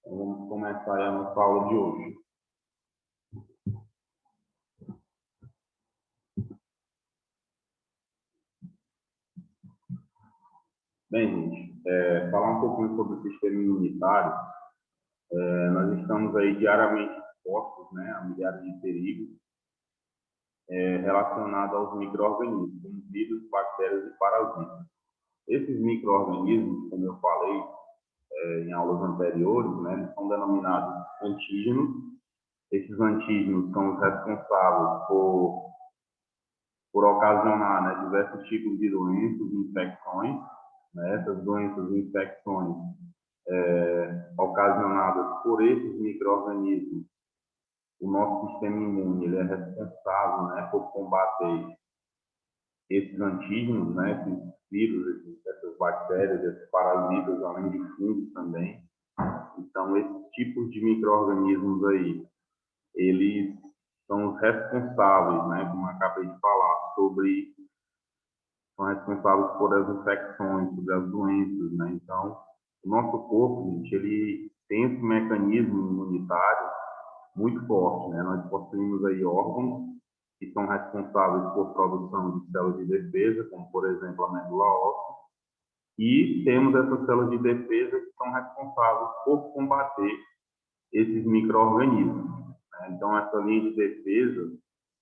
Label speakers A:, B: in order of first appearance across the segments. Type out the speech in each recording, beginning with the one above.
A: Então, vamos começar aí a nossa aula de hoje. Bem, gente, falar um pouquinho sobre o sistema imunitário. Nós estamos aí diariamente expostos, né, a milhares de perigos relacionados aos micro-organismos, como vírus, bactérias e parasitas. Esses micro-organismos, como eu falei em aulas anteriores, né, são denominados antígenos. Esses antígenos são os responsáveis por ocasionar, né, diversos tipos de doenças e infecções. Né, essas doenças e infecções ocasionadas por esses micro-organismos, o nosso sistema imune ele é responsável, né, por combater esses antígenos, né, esses vírus, essas bactérias, esses parasitas, além de fungos também. Então, esses tipos de micro-organismos aí, eles são os responsáveis, né, como eu acabei de falar, são responsáveis por as infecções, por as doenças, né? Então, o nosso corpo, gente, ele tem esse mecanismo imunitário muito forte, né? Nós possuímos aí órgãos que são responsáveis por produção de células de defesa, como, por exemplo, a medula óssea, e temos essas células de defesa que são responsáveis por combater esses micro-organismos, né? Então, essa linha de defesa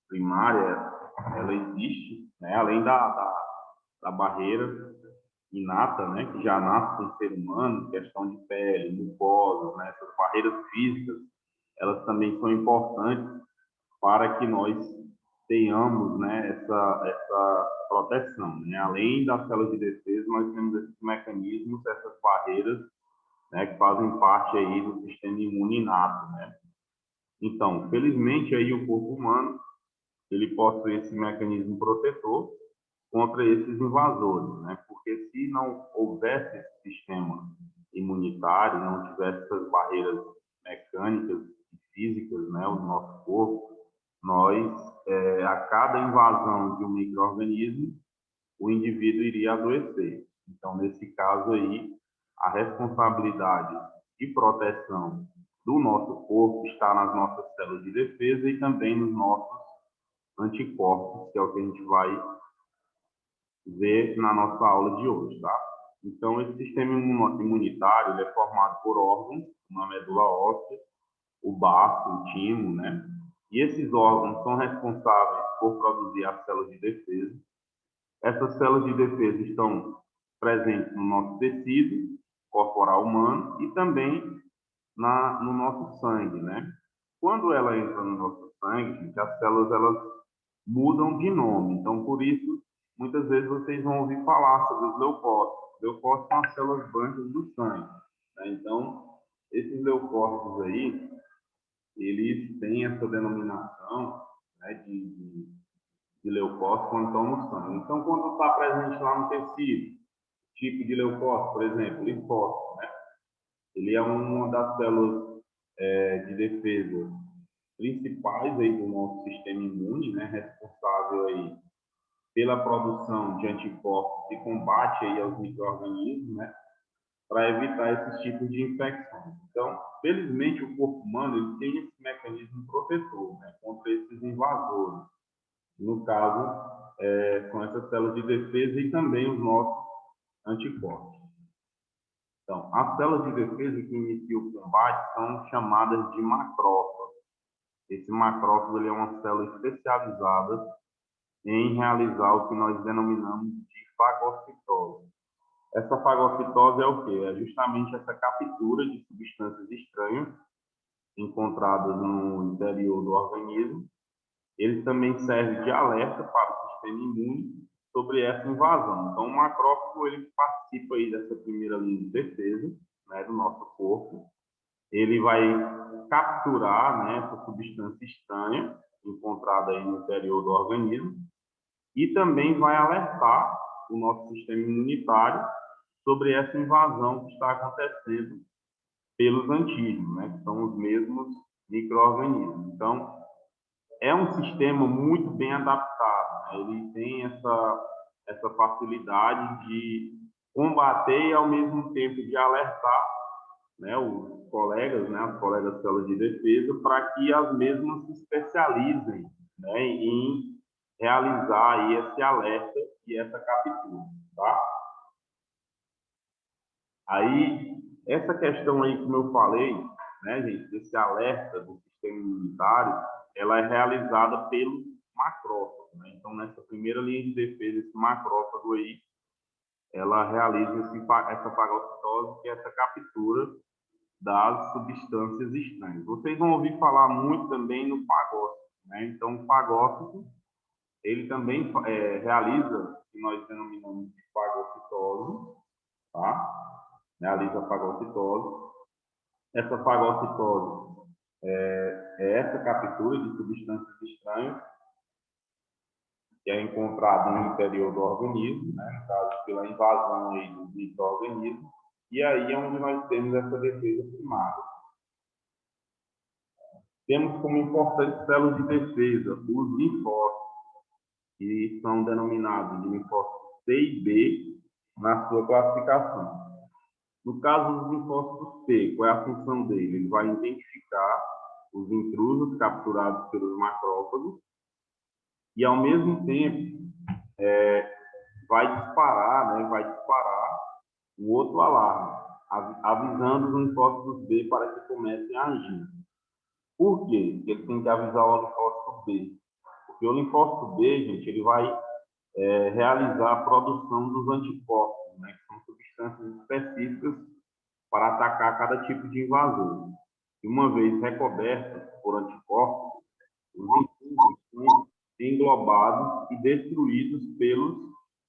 A: primária, ela existe, né? Além da barreira inata, né, que já nasce com o ser humano, questão de pele, mucosas, né, essas barreiras físicas, elas também são importantes para que nós tenhamos, né, essa proteção, né? Além das células de defesa, nós temos esses mecanismos, essas barreiras, né, que fazem parte aí do sistema imune inato, né? Então, felizmente aí o corpo humano ele possui esse mecanismo protetor contra esses invasores, né? Porque se não houvesse esse sistema imunitário, não tivesse essas barreiras mecânicas e físicas, né, do nosso corpo, nós, a cada invasão de um micro-organismo, o indivíduo iria adoecer. Então, nesse caso aí, a responsabilidade de proteção do nosso corpo está nas nossas células de defesa e também nos nossos anticorpos, que é o que a gente vai ver na nossa aula de hoje, tá? Então, esse sistema imunitário ele é formado por órgãos, como a medula óssea, o baço, o timo, né? E esses órgãos são responsáveis por produzir as células de defesa. Essas células de defesa estão presentes no nosso tecido corporal humano e também no nosso sangue, né? Quando ela entra no nosso sangue, as células elas mudam de nome. Então, por isso, muitas vezes vocês vão ouvir falar sobre os leucócitos. Leucócitos são as células brancas do sangue, né? Então, esses leucócitos aí, eles têm essa denominação, né, de leucócitos quando estão no sangue. Então, quando está presente lá no tecido, tipo de leucócito, por exemplo, linfócito, né? Ele é uma das células de defesa principais aí do nosso sistema imune, né, responsável aí pela produção de anticorpos e combate aí aos micro-organismos, né, para evitar esses tipos de infecções. Então, felizmente, o corpo humano ele tem esse mecanismo protetor, né, contra esses invasores. No caso, são essas células de defesa e também os nossos anticorpos. Então, as células de defesa que iniciam o combate são chamadas de macrófagos. Esse macrófago ele é uma célula especializada em realizar o que nós denominamos de fagocitose. Essa fagocitose é o quê? É justamente essa captura de substâncias estranhas encontradas no interior do organismo. Ele também serve de alerta para o sistema imune sobre essa invasão. Então, o macrófago ele participa aí dessa primeira linha de defesa, né, do nosso corpo. Ele vai capturar, né, essa substância estranha encontrada aí no interior do organismo e também vai alertar o nosso sistema imunitário sobre essa invasão que está acontecendo pelos antígenos, né, que são os mesmos micro-organismos. Então, é um sistema muito bem adaptado, né? Ele tem essa facilidade de combater e, ao mesmo tempo, de alertar né, os colegas, né, as colegas células de defesa, para que as mesmas se especializem, né, em realizar aí esse alerta e essa captura, tá? Aí, essa questão aí, como eu falei, né, gente, desse alerta do sistema imunitário, ela é realizada pelo macrófago, né? Então, nessa primeira linha de defesa, esse macrófago aí, ela realiza essa fagocitose, que é essa captura das substâncias estranhas. Vocês vão ouvir falar muito também no fagócito, né? Então, o fagócito, ele também realiza o que nós denominamos de fagocitose, tá? Realiza a fagocitose. Essa fagocitose é essa captura de substâncias estranhas que é encontrada no interior do organismo, né? No caso, pela invasão aí dos micro-organismos, e aí é onde nós temos essa defesa primária. Temos como importantes células de defesa os linfócitos, que são denominados de linfócitos T e B na sua classificação. No caso dos linfócitos T, qual é a função dele? Ele vai identificar os intrusos capturados pelos macrófagos e, ao mesmo tempo, vai disparar um outro alarme, avisando os linfócitos B para que comecem a agir. Por quê? Ele tem que avisar o linfócito B. Porque o linfócito B, gente, ele vai realizar a produção dos anticorpos, né, que são substâncias específicas para atacar cada tipo de invasor. E uma vez recobertos por anticorpos, os intrusos são englobados e destruídos pelos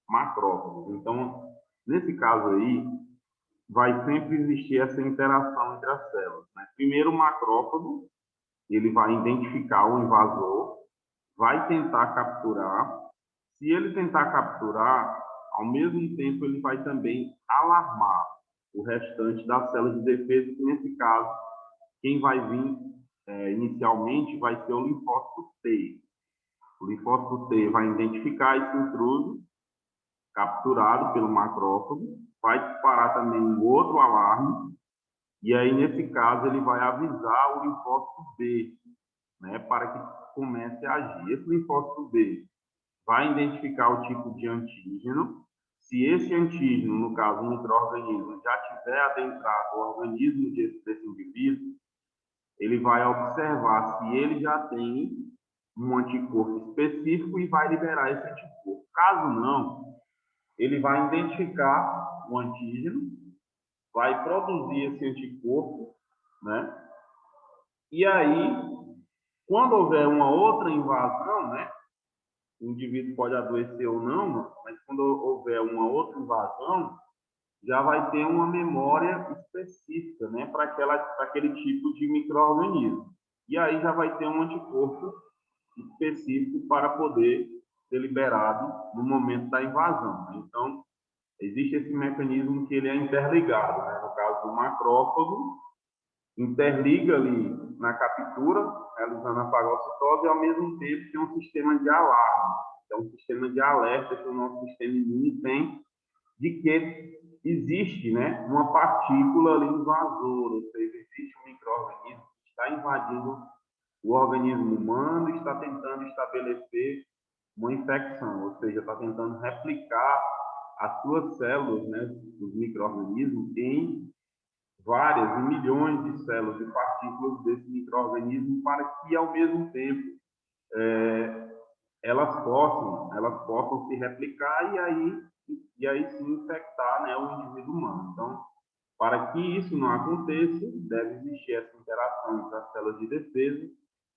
A: macrófagos. Então, nesse caso aí, vai sempre existir essa interação entre as células, né? Primeiro, o macrófago, ele vai identificar o invasor, vai tentar capturar. Se ele tentar capturar, ao mesmo tempo ele vai também alarmar o restante das células de defesa, que nesse caso, quem vai vir inicialmente vai ser o linfócito T. O linfócito T vai identificar esse intruso capturado pelo macrófago, vai disparar também um outro alarme, e aí, nesse caso, ele vai avisar o linfócito B, né, para que comece a agir. Esse linfócito B vai identificar o tipo de antígeno. Se esse antígeno, no caso, um micro-organismo, já tiver adentrado o organismo desse indivíduo, ele vai observar se ele já tem um anticorpo específico e vai liberar esse anticorpo. Caso não, ele vai identificar o antígeno, vai produzir esse anticorpo, né? E aí, quando houver uma outra invasão, né? O indivíduo pode adoecer ou não, mas quando houver uma outra invasão, já vai ter uma memória específica, né, para aquele tipo de micro-organismo. E aí já vai ter um anticorpo específico para poder ser liberado no momento da invasão, né? Então, existe esse mecanismo que ele é interligado, né? No caso do macrófago, interliga ali na captura, realizando a fagocitose, e ao mesmo tempo tem um sistema de alarme, é um sistema de alerta que o nosso sistema imune tem de que existe, né, uma partícula ali invasora, ou seja, existe um micro-organismo que está invadindo o organismo humano e está tentando estabelecer uma infecção, ou seja, está tentando replicar as suas células, né, os micro-organismos, em várias, milhões de células e partículas desse micro-organismo para que, ao mesmo tempo, elas possam se replicar e aí sim infectar, né, o indivíduo humano. Então, para que isso não aconteça, deve existir essa interação entre as células de defesa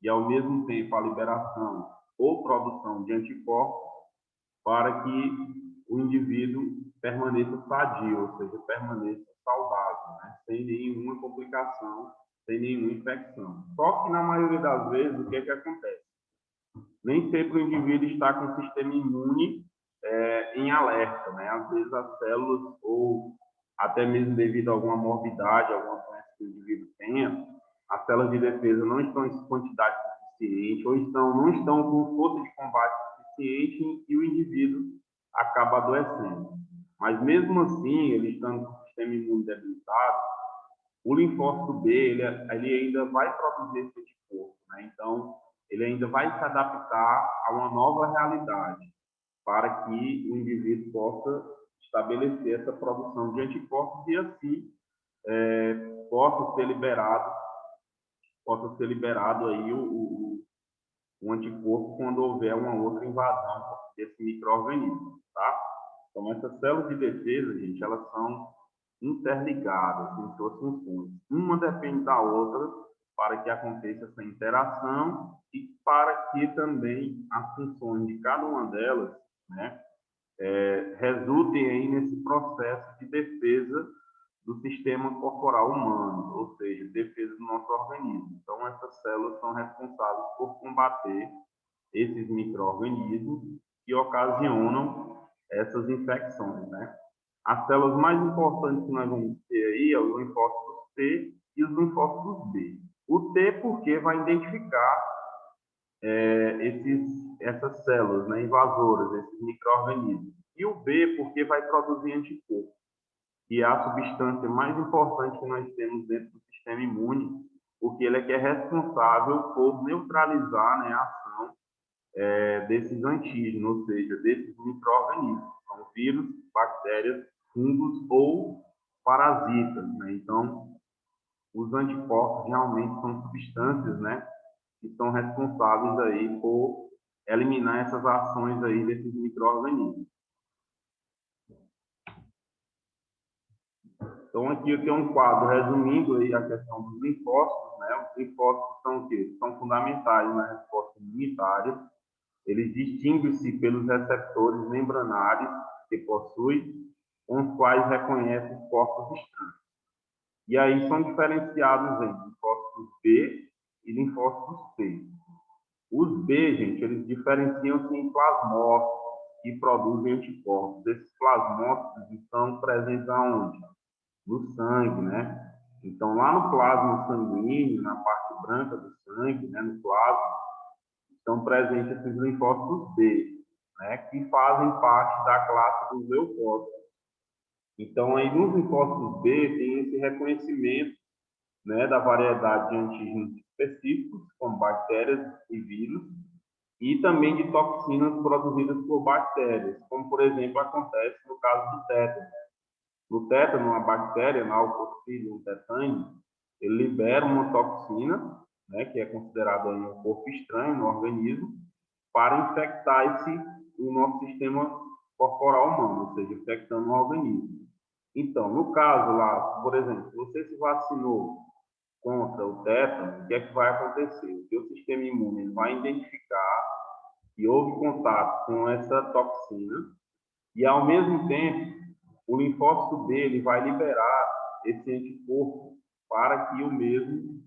A: e, ao mesmo tempo, a liberação ou produção de anticorpos para que o indivíduo permaneça sadio, ou seja, permaneça saudável, né? Sem nenhuma complicação, sem nenhuma infecção. Só que, na maioria das vezes, o que é que acontece? Nem sempre o indivíduo está com o sistema imune em alerta, né? Às vezes as células, ou até mesmo devido a alguma morbidade, alguma doença que o indivíduo tenha, as células de defesa não estão em quantidade suficiente, ou não estão com força de combate suficiente e o indivíduo acaba adoecendo. Mas mesmo assim, ele estando com o sistema imune debilitado, O linfócito B, ele ainda vai produzir esse anticorpo, né? Então, ele ainda vai se adaptar a uma nova realidade para que o indivíduo possa estabelecer essa produção de anticorpos e assim possa ser liberado aí o anticorpo quando houver uma outra invasão desse micro-organismo, tá? Então, essas células de defesa, gente, elas são interligadas em suas funções. Uma depende da outra para que aconteça essa interação e para que também as funções de cada uma delas, né, resultem aí nesse processo de defesa do sistema corporal humano, ou seja, defesa do nosso organismo. Então, essas células são responsáveis por combater esses micro-organismos que ocasionam essas infecções, né? As células mais importantes que nós vamos ter aí é os linfócitos T e os linfócitos B. O T porque vai identificar essas células, né, invasoras, esses micro-organismos. E o B porque vai produzir anticorpos, que é a substância mais importante que nós temos dentro do sistema imune, porque ele é que é responsável por neutralizar, né, a ação desses antígenos, ou seja, desses micro-organismos, são vírus, bactérias, fungos ou parasitas, né? Então, os anticorpos realmente são substâncias, né, que são responsáveis aí por eliminar essas ações aí desses micro-organismos. Então, aqui eu tenho um quadro resumindo aí a questão dos linfócitos, né? Os linfócitos são o quê? São fundamentais na resposta imunitária. Eles distinguem-se pelos receptores membranários que possuem, com os quais reconhecem os corpos estranhos. E aí são diferenciados em linfócitos B e linfócitos T. Os B, gente, eles diferenciam-se em plasmócitos que produzem anticorpos. Esses plasmócitos estão presentes aonde? No sangue, né? Então, lá no plasma sanguíneo, na parte branca do sangue, né, no plasma, estão presentes esses linfócitos B, né, que fazem parte da classe dos leucócitos. Então, aí nos linfócitos B tem esse reconhecimento, né, da variedade de antígenos específicos, como bactérias e vírus, e também de toxinas produzidas por bactérias, como, por exemplo, acontece no caso do tétano. No tétano, uma bactéria, na Clostridium tetani, ele libera uma toxina, né, que é considerada um corpo estranho no organismo, para infectar o nosso sistema corporal humano, ou seja, infectando o organismo. Então, no caso lá, por exemplo, você se vacinou contra o tétano, o que é que vai acontecer? O seu sistema imune ele vai identificar que houve contato com essa toxina e, ao mesmo tempo, o linfócito dele vai liberar esse anticorpo para que o mesmo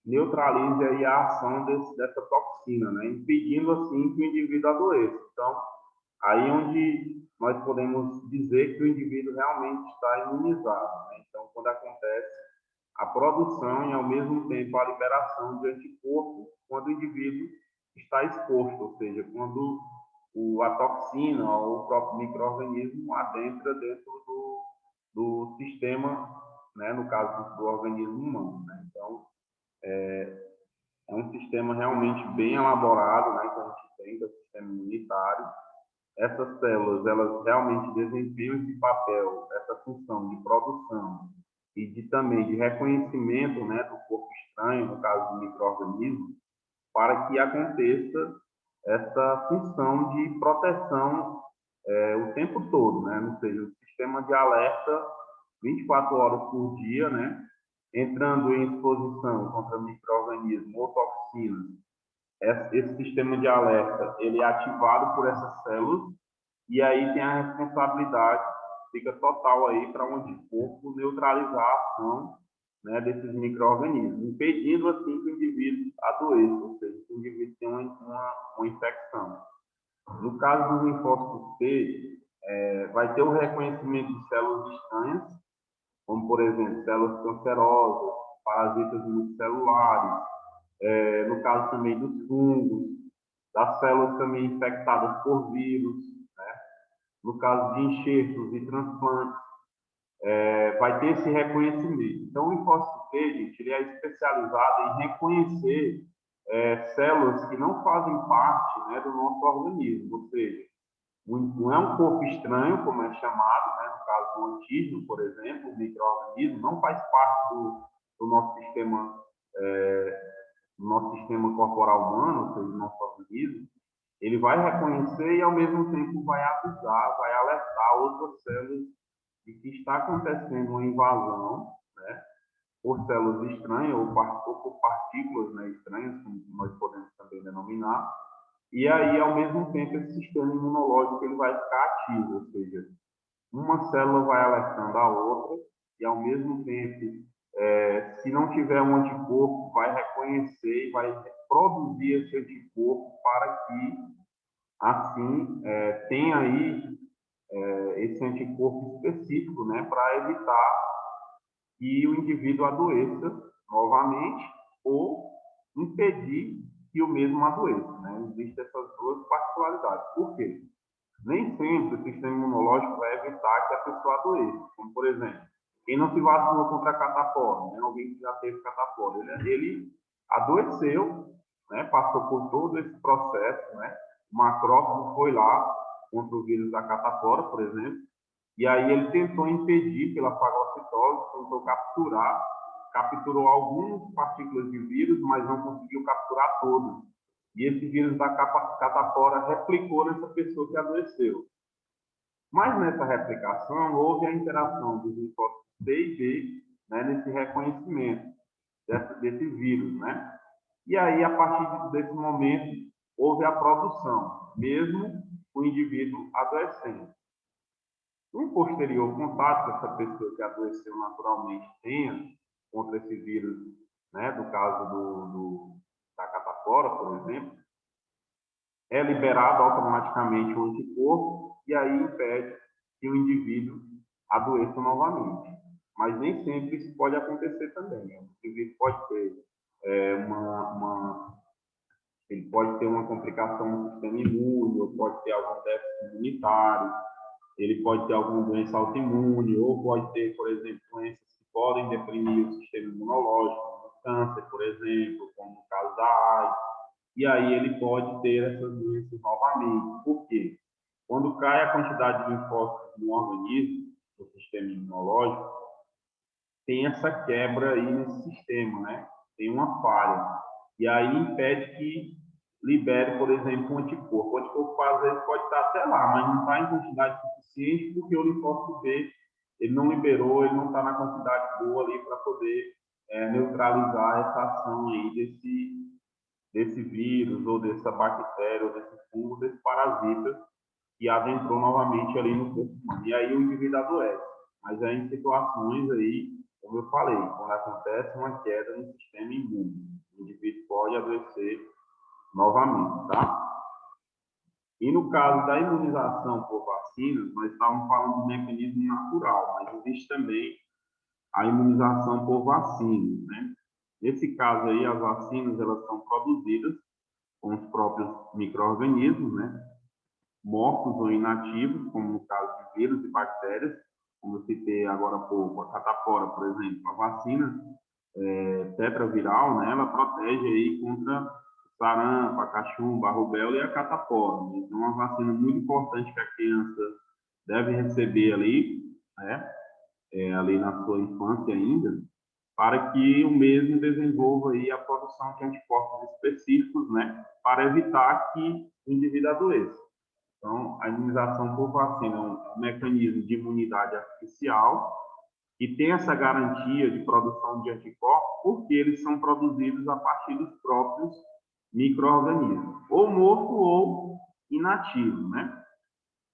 A: neutralize aí a ação dessa toxina, né? Impedindo assim que o indivíduo adoeça. Então, aí onde nós podemos dizer que o indivíduo realmente está imunizado, né? Então, quando acontece a produção e, ao mesmo tempo, a liberação de anticorpo quando o indivíduo está exposto, ou seja, quando a toxina ou o próprio micro-organismo adentra dentro do sistema, né, no caso do organismo humano, né? Então, é um sistema realmente bem elaborado, né, que a gente tem, que é o sistema imunitário. Essas células, elas realmente desempenham esse papel, essa função de produção e também de reconhecimento, né, do corpo estranho, no caso do micro-organismo, para que aconteça essa função de proteção o tempo todo, né? Ou seja, o sistema de alerta 24 horas por dia, né? Entrando em exposição contra micro-organismos ou toxinas. Esse sistema de alerta ele é ativado por essas células e aí tem a responsabilidade, fica total aí para o anticorpo neutralizar a ação, né, desses micro-organismos, impedindo assim que o indivíduo adoeça, ou seja, que o indivíduo tenha uma infecção. No caso dos linfócitos T, vai ter o reconhecimento de células estranhas, como, por exemplo, células cancerosas, parasitas multicelulares, no caso também dos fungos, das células também infectadas por vírus, né? No caso de enxertos e transplantes. vai ter esse reconhecimento. Então, o linfócito T, gente, ele é especializado em reconhecer células que não fazem parte, né, do nosso organismo, ou seja, não é um corpo estranho, como é chamado, né, no caso do antígeno, por exemplo, o micro-organismo, não faz parte do nosso sistema, corporal humano, ou seja, do nosso organismo. Ele vai reconhecer e, ao mesmo tempo, vai avisar, vai alertar outras células de que está acontecendo uma invasão, né, por células estranhas ou por partículas, né, estranhas, como nós podemos também denominar. E aí, ao mesmo tempo, esse sistema imunológico ele vai ficar ativo, ou seja, uma célula vai alertando a outra e, ao mesmo tempo, se não tiver um anticorpo, vai reconhecer e vai produzir esse anticorpo para que, assim, tenha aí esse anticorpo específico, né, para evitar que o indivíduo adoeça novamente ou impedir que o mesmo adoeça, né? Existem essas duas particularidades. Por quê? Nem sempre o sistema imunológico vai evitar que a pessoa adoeça. Como, por exemplo, quem não se vacinou contra a catapora, né? Alguém que já teve catapora, ele adoeceu, né? Passou por todo esse processo, né? O macrófago foi lá contra o vírus da catapora, por exemplo, e aí ele tentou impedir pela fagocitose, tentou capturou algumas partículas de vírus, mas não conseguiu capturar todas. E esse vírus da catapora replicou nessa pessoa que adoeceu. Mas nessa replicação, houve a interação dos linfócitos T e B, né, nesse reconhecimento desse vírus, né? E aí, a partir desse momento, houve a produção, mesmo o indivíduo adoecendo. Um posterior contato que essa pessoa que adoeceu naturalmente tenha contra esse vírus, né, do caso da catapora, por exemplo, é liberado automaticamente o anticorpo e aí impede que o indivíduo adoeça novamente. Mas nem sempre isso pode acontecer também. Né? O indivíduo pode ter ele pode ter uma complicação no sistema imune, ou pode ter algum déficit imunitário, ele pode ter alguma doença autoimune, ou pode ter, por exemplo, doenças que podem deprimir o sistema imunológico, como câncer, por exemplo, como no caso da AIDS. E aí ele pode ter essas doenças novamente. Por quê? Quando cai a quantidade de linfócitos no organismo, no sistema imunológico, tem essa quebra aí nesse sistema, né? Tem uma falha. E aí impede que libere, por exemplo, um anticorpo. O anticorpo, às vezes, pode estar até lá, mas não está em quantidade suficiente porque o linfócito B ele não liberou, ele não está na quantidade boa ali para poder neutralizar essa ação aí desse vírus, ou dessa bactéria, ou desse fungo, desse parasita que adentrou novamente ali no corpo humano. E aí o indivíduo adoece. Mas é em situações aí, como eu falei, quando acontece uma queda no sistema imune, o indivíduo pode adoecer novamente, tá? E no caso da imunização por vacinas, nós estávamos falando do mecanismo natural, mas existe também a imunização por vacinas, né? Nesse caso aí, as vacinas, elas são produzidas com os próprios micro-organismos, né? Mortos ou inativos, como no caso de vírus e bactérias, como eu citei agora há pouco, a catapora, por exemplo. A vacina tetraviral, né, ela protege aí contra sarampo, a cachumba, a rubéola e a catapora. Então, é uma vacina muito importante que a criança deve receber ali, né, ali na sua infância ainda, para que o mesmo desenvolva aí a produção de anticorpos específicos, né, para evitar que o indivíduo adoeça. Então, a imunização por vacina é um mecanismo de imunidade artificial que tem essa garantia de produção de anticorpos porque eles são produzidos a partir dos próprios micro-organismos, ou morto ou inativo, né?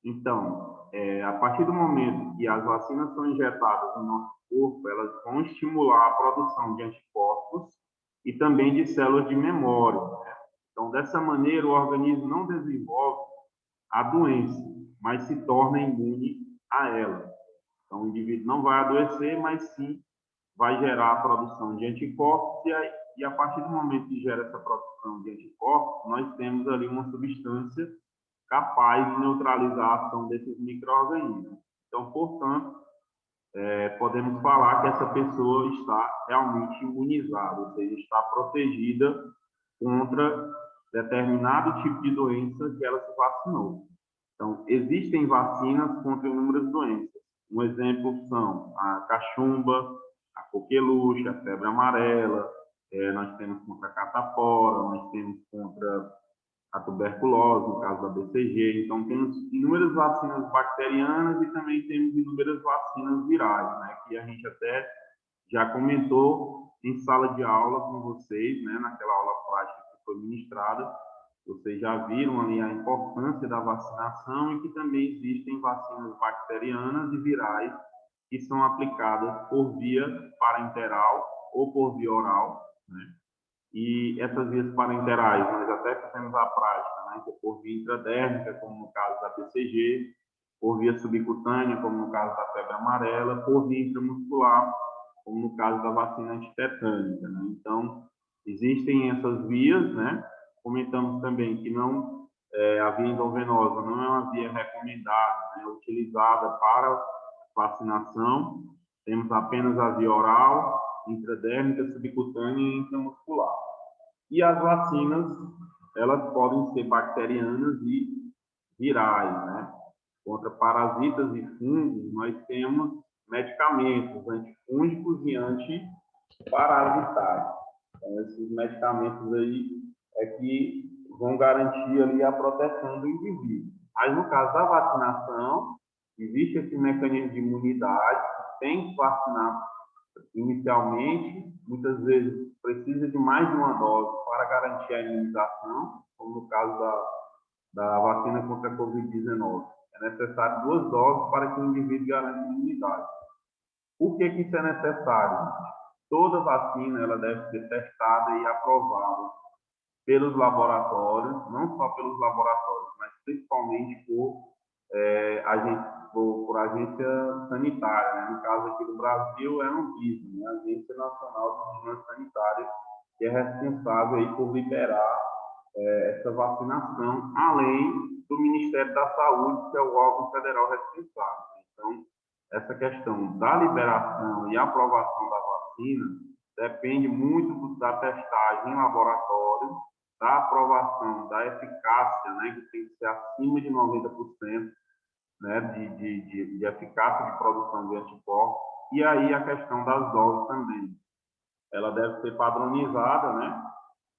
A: Então, a partir do momento que as vacinas são injetadas no nosso corpo, elas vão estimular a produção de anticorpos e também de células de memória, né? Então, dessa maneira, o organismo não desenvolve a doença, mas se torna imune a ela. Então, o indivíduo não vai adoecer, mas sim vai gerar a produção de anticorpos, e a partir do momento que gera essa produção de anticorpos, nós temos ali uma substância capaz de neutralizar a ação desses micro-organismos. Então, portanto, podemos falar que essa pessoa está realmente imunizada, ou seja, está protegida contra determinado tipo de doença que ela se vacinou. Então, existem vacinas contra inúmeras doenças. Um exemplo são a cachumba, a coqueluche, a febre amarela, nós temos contra a catapora, nós temos contra a tuberculose, no caso da BCG. Então, temos inúmeras vacinas bacterianas e também temos inúmeras vacinas virais, né, que a gente até já comentou em sala de aula com vocês, né, naquela aula prática que foi ministrada. Vocês já viram ali a importância da vacinação e que também existem vacinas bacterianas e virais que são aplicadas por via parenteral ou por via oral, né? E essas vias parenterais, nós até fizemos a prática, né, que é por via intradérmica, como no caso da BCG, por via subcutânea, como no caso da febre amarela, por via intramuscular, como no caso da vacina antitetânica, né? Então, existem essas vias, né? Comentamos também que não, a via endovenosa não é uma via recomendada, né, utilizada para vacinação. Temos apenas a via oral, intradérmica, subcutânea e intramuscular. E as vacinas, elas podem ser bacterianas e virais, né? Contra parasitas e fungos, nós temos medicamentos antifúngicos e antiparasitários. Então, esses medicamentos aí é que vão garantir ali a proteção do indivíduo. Mas no caso da vacinação, existe esse mecanismo de imunidade, tem que vacinar inicialmente, muitas vezes precisa de mais de uma dose para garantir a imunização, como no caso da vacina contra a Covid-19. É necessário 2 doses para que o indivíduo garanta a imunidade. Por que isso é necessário? Toda vacina ela deve ser testada e aprovada pelos laboratórios, não só pelos laboratórios, mas principalmente por agência sanitária, né? No caso aqui do Brasil é a Anvisa, né? A Agência Nacional de Vigilância Sanitária, que é responsável aí por liberar essa vacinação, além do Ministério da Saúde, que é o órgão federal responsável. Então, essa questão da liberação e aprovação da vacina depende muito da testagem em laboratório, da aprovação da eficácia, né, que tem que ser acima de 90%, né, de eficácia de produção de anticorpos, e aí a questão das doses também. Ela deve ser padronizada, né?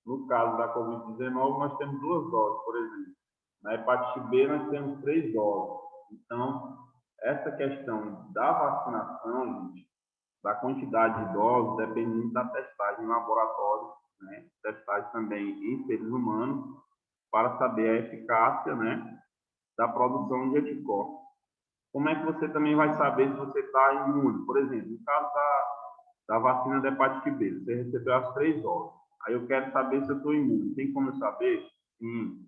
A: No caso da Covid-19, nós temos 2 doses, por exemplo. Na hepatite B, nós temos 3 doses. Então, essa questão da vacinação, gente, da quantidade de doses, depende muito da testagem em laboratório, né? Testagem também em seres humanos, para saber a eficácia, né, da produção de anticorpos. Como é que você também vai saber se você está imune? Por exemplo, no caso da vacina da hepatite B, você recebeu as 3 doses. Aí eu quero saber se eu estou imune. Tem como eu saber? Sim.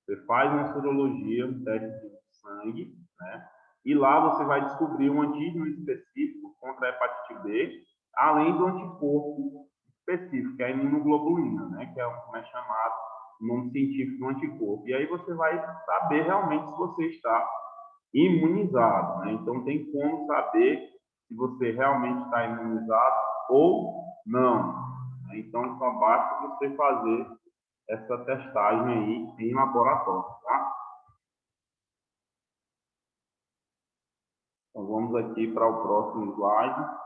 A: Você faz uma sorologia, um teste de sangue, né? E lá você vai descobrir um antígeno específico contra a hepatite B, além do anticorpo específico, que é a imunoglobulina, né? Que é como é chamado o nome científico do anticorpo. E aí você vai saber realmente se você está imunizado, né? Então tem como saber se você realmente está imunizado ou não, né? Então só basta você fazer essa testagem aí em laboratório, tá? Então vamos aqui para o próximo slide.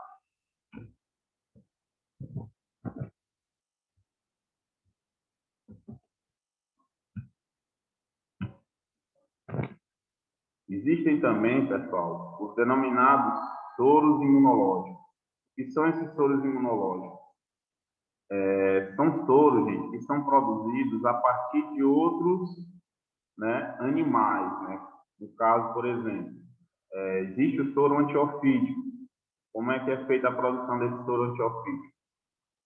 A: Existem também, pessoal, os denominados soros imunológicos. O que são esses soros imunológicos? São soros, gente, que são produzidos a partir de outros, né, animais, né? No caso, por exemplo, existe o soro antiofídico. Como é que é feita a produção desse soro antiofídico?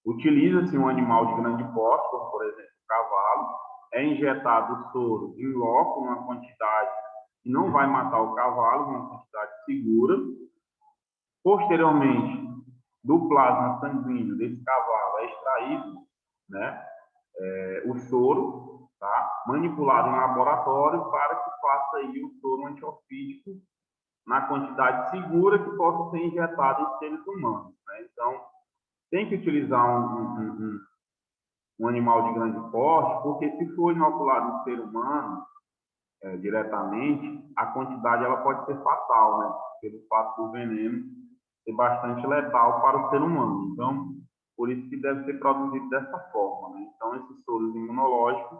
A: Utiliza-se um animal de grande porte, como por exemplo o cavalo, é injetado o soro em loco, uma quantidade que não vai matar o cavalo, uma quantidade segura. Posteriormente, do plasma sanguíneo desse cavalo é extraído, né, o soro, tá, manipulado em laboratório para que faça aí o soro antiofídico na quantidade segura que possa ser injetada em seres humanos, né? Então, tem que utilizar um animal de grande porte, porque se for inoculado em ser humano, diretamente, a quantidade ela pode ser fatal, né? Pelo fato do veneno ser bastante letal para o ser humano. Então, por isso que deve ser produzido dessa forma, né? Então, esses soros imunológicos,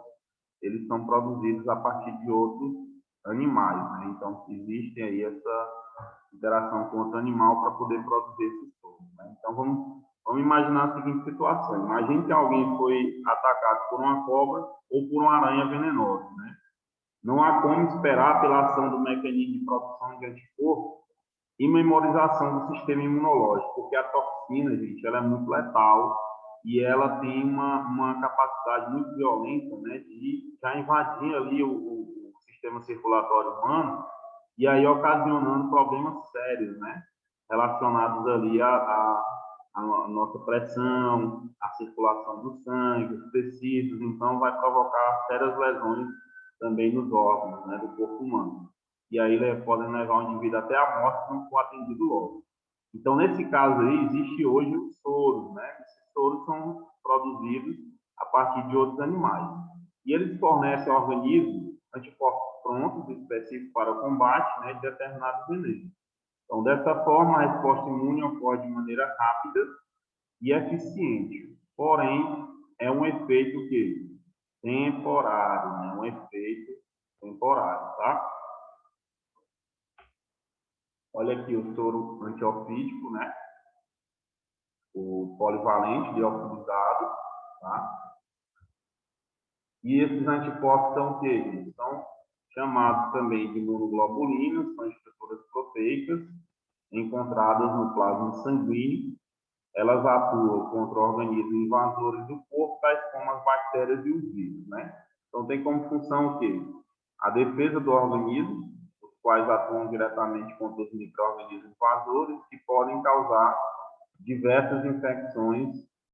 A: eles são produzidos a partir de outros animais, né? Então, existe aí essa interação com outro animal para poder produzir esses soros, né? Então, vamos imaginar a seguinte situação. Imagine que alguém foi atacado por uma cobra ou por uma aranha venenosa, né? Não há como esperar pela ação do mecanismo de produção de anticorpo e memorização do sistema imunológico, porque a toxina, gente, ela é muito letal e ela tem uma capacidade muito violenta, né, de já invadir ali o sistema circulatório humano e aí ocasionando problemas sérios, né, relacionados ali a nossa pressão, a circulação do sangue, os tecidos, então vai provocar sérias lesões também nos órgãos, né, do corpo humano. E aí podem levar o indivíduo até a morte se não for atendido logo. Então, nesse caso aí, existe hoje os soros, né? Esses soros são produzidos a partir de outros animais. E eles fornecem ao organismo anticorpos prontos, específicos para o combate, né, de determinados venenos. Então, dessa forma, a resposta imune ocorre de maneira rápida e eficiente. Porém, é um efeito que temporário, né? Um efeito temporário, tá? Olha aqui o soro antiofídico, né? O polivalente liofilizado, tá? E esses anticorpos são o quê? São chamados também de imunoglobulinas, são estruturas proteicas encontradas no plasma sanguíneo. Elas atuam contra organismos invasores do corpo, tais como as bactérias e os vírus, né? Então, tem como função o quê? A defesa do organismo, os quais atuam diretamente contra os micro-organismos invasores, que podem causar diversas infecções